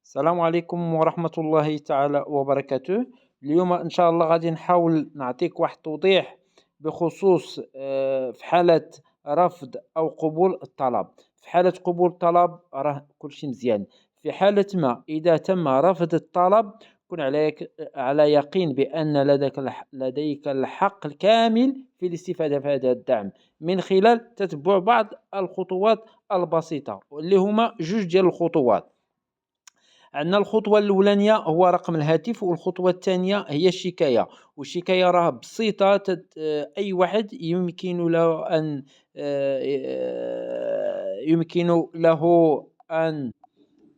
السلام عليكم ورحمة الله تعالى وبركاته. اليوم إن شاء الله غادي نحاول نعطيك واحد التوضيح بخصوص في حالة رفض أو قبول الطلب. في حالة قبول الطلب راه كل شيء مزيان. في حالة ما إذا تم رفض الطلب كن على يقين بأن لديك الحق الكامل في الاستفادة من هذا الدعم من خلال تتبع بعض الخطوات البسيطة اللي هما جوج ديال الخطوات. عندنا الخطوة الأولانية هو رقم الهاتف، والخطوة الثانية هي الشكاية. والشكاية راه بسيطة، أي واحد يمكن له أن يمكن له أن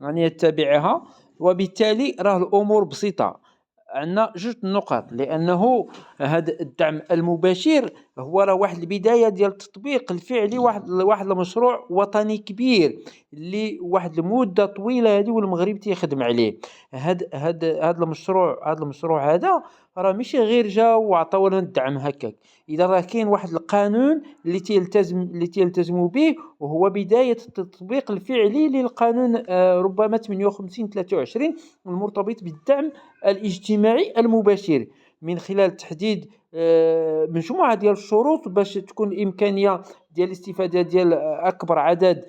يتبعها، وبالتالي راه الأمور بسيطة. عندنا جوج النقط، لأنه هذا الدعم المباشر هو راه واحد البداية ديال التطبيق الفعلي، واحد المشروع وطني كبير اللي واحد المدة طويلة هذه والمغرب تيخدم عليه. هذا المشروع هذا راه ماشي غير جا وعطاو لنا الدعم هكاك. إذا راه كاين واحد القانون اللي تيلتزموا به، وهو بداية التطبيق الفعلي للقانون ربما 58 23 المرتبط بالدعم الاجتماعي المباشر، من خلال تحديد مجموعة ديال الشروط باش تكون الإمكانية ديال الاستفادة ديال أكبر عدد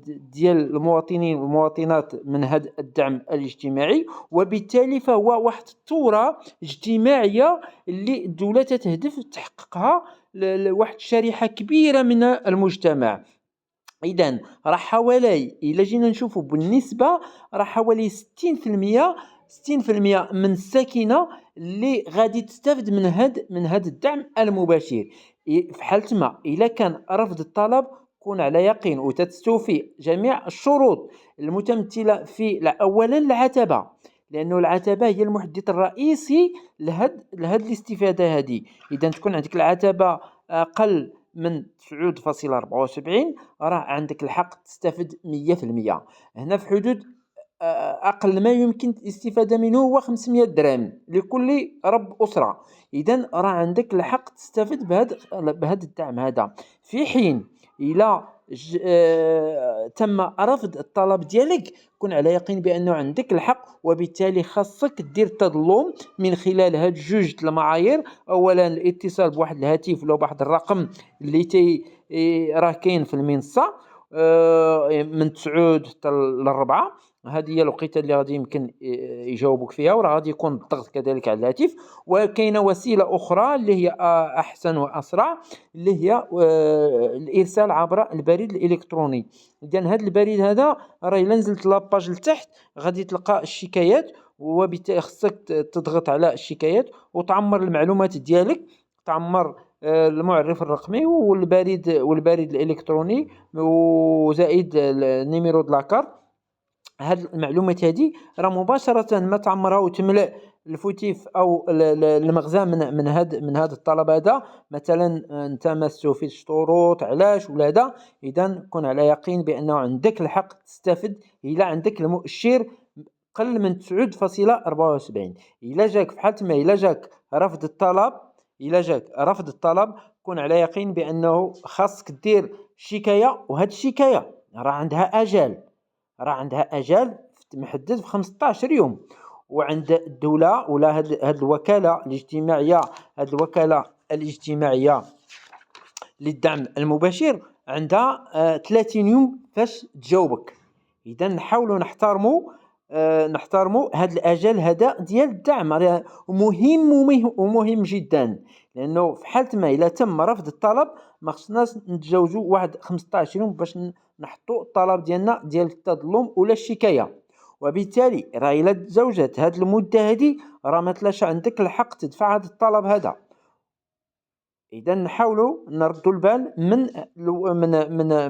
ديال المواطنين والمواطنات من هذا الدعم الاجتماعي. وبالتالي فهو واحد الثورة اجتماعية اللي الدولة تهدف تحققها لواحد الشريحة كبيرة من المجتمع. إذن راه حوالي، إلا جينا نشوفوا بالنسبة، راه حوالي 60% من الساكنة اللي غادي تستافد من هاد الدعم المباشر. في حالة ما إلا كان رفض الطلب كون على يقين وتستوفي جميع الشروط المتمثلة في أولا العتبة، لأنه العتبة هي المحدد الرئيسي لهاد الاستفادة هذه. إذا تكون عندك العتبة أقل من 9.74 راه عندك الحق تستفد 100%. هنا في حدود أقل ما يمكن الاستفادة منه هو 500 درهم لكل رب أسرة. إذن راه عندك الحق تستفد بهذا الدعم هذا، في حين إلى تم رفض الطلب ديالك كن على يقين بأنه عندك الحق، وبالتالي خاصك دير تظلم من خلال هاد جوج المعايير. أولا الاتصال بواحد الهاتف ولا بواحد الرقم اللي راه كاين في المنصة من 9 حتى ل4. هذه هي الوقيته اللي غادي يمكن يجاوبوك فيها، وراه غادي يكون الضغط كذلك على الهاتف. وكاينه وسيله اخرى اللي هي احسن واسرع، اللي هي الارسال عبر البريد الالكتروني. اذا هذا البريد هذا راه الا نزلت لاباج لتحت غادي تلقى الشكايات، وبالتالي خصك تضغط على الشكايات وتعمر المعلومات ديالك، تعمر المعرف الرقمي والبريد الالكتروني وزائد النيميرو د لاكارت. هاد المعلومات هذه راه مباشرة ما تعمرها وتملأ الفوتيف أو المخزن من هذا الطلب هذا. مثلا أنت ما استوفيتش الشروط علاش ولا هذا، إذا كن على يقين بأنه عندك الحق تستفد إلا عندك المؤشر قل من 9.74. إلا جاك في حالة ما إلا جاك رفض الطلب كن على يقين بأنه خاصك دير شكاية، وهاد الشكاية راه عندها أجل محدد في 15 يوم. وعند الدولة ولا هاد الوكالة الاجتماعية للدعم المباشر عندها 30 يوم باش تجاوبك. إذا نحاولوا نحترموا هذا الأجل هذا ديال الدعم، راه مهم جدا. لأنه في حالة ما إلا تم رفض الطلب ما خصناش نتجاوزوا واحد 15 يوم باش نحطوا الطلب ديالنا ديال التظلم ولا الشكاية. وبالتالي راه إلا تزوجت هذه المدة هذه راه ما تلاش عندك الحق تدفع هذا الطلب هذا. إذا نحاولوا نردوا البال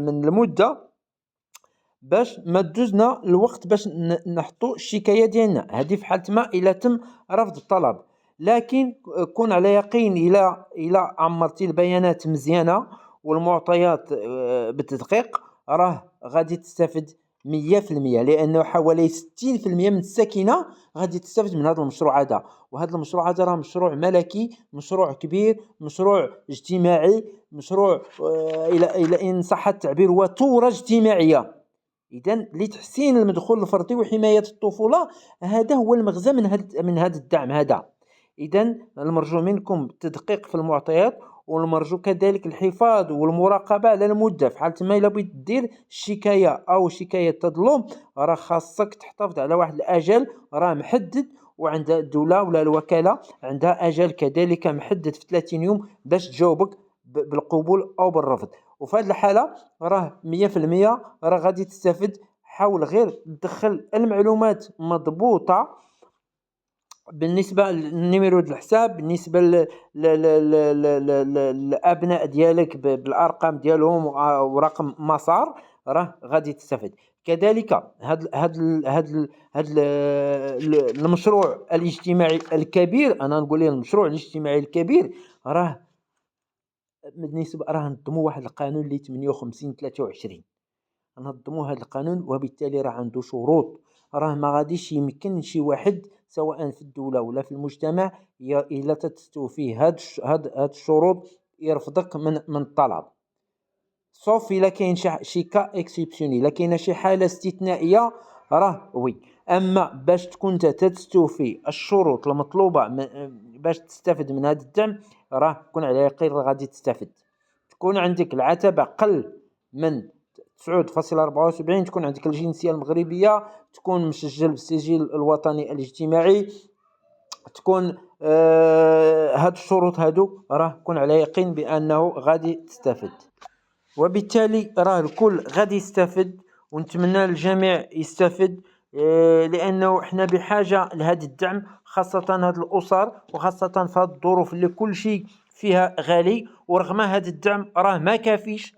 من المدة باش ما تدوزنا الوقت باش نحطوا الشكاية ديالنا هذه في حالة ما إلا تم رفض الطلب. لكن كون على يقين إلا عمرتي البيانات مزيانة والمعطيات بالتدقيق راه غادي تستفد 100%، لأنه حوالي 60% من الساكنة غادي تستفد من هذا المشروع هذا. وهذا المشروع هذا راه مشروع ملكي، مشروع كبير، مشروع اجتماعي، مشروع إلى إن صح التعبير هو ثورة اجتماعية. إذا لتحسين المدخول الفردي وحماية الطفولة، هذا هو المغزى من هذا الدعم هذا. إذا المرجو منكم التدقيق في المعطيات، والمرجو كذلك الحفاظ والمراقبة على المدة. في حالة ما إلا بغيت دير شكاية أو شكاية تظلم، راه خاصك تحتفظ على واحد الأجل راه محدد، وعند الدولة ولا الوكالة عندها أجل كذلك محدد في 30 يوم باش تجاوبك بالقبول أو بالرفض. وفي هذه الحالة راه 100% راه غادي تستافد. حاول غير تدخل المعلومات مضبوطة بالنسبة للنيميرو د الحساب، بالنسبة للأبناء ديالك بالأرقام ديالهم ورقم مسار، راه غادي تستافد. كذلك هاد المشروع الاجتماعي الكبير، أنا نقول ليه المشروع الاجتماعي الكبير، راه نظموا واحد القانون اللي 58/23. نظموا هذا القانون، وبالتالي راه عنده شروط. راه ما غاديش يمكن شي واحد سواء في الدولة ولا في المجتمع إلا تستوفيه هاد الشروط يرفضك من الطلب، صوف إلا كاين شي كا اكسيبسيوني، إلا كاينه شي حالة استثنائية راه وي. أما باش تكون انت تستوفي الشروط المطلوبة باش تستافد من هذا الدعم، راه كون على يقين غادي تستافد. تكون عندك العتبة قل من 9.74، تكون عندك الجنسية المغربية، تكون مسجل بالسجل الوطني الاجتماعي، تكون هاد الشروط هادو، راه كون على يقين بأنه غادي تستافد. وبالتالي راه الكل غادي يستافد، ونتمنى الجميع يستافد، لأنه احنا بحاجة لهذا الدعم، خاصة هاد الأسر، وخاصة في هاد الظروف اللي كل شيء فيها غالي. ورغم هذا الدعم راه ما كافيش.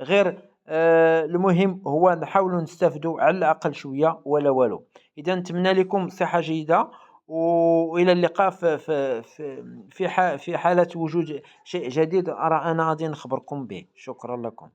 غير المهم هو نحاولوا نستافدوا على الأقل شوية ولا والو. إذا نتمنى لكم صحة جيدة، وإلى اللقاء في حالة وجود شيء جديد أنا غادي نخبركم به. شكرا لكم.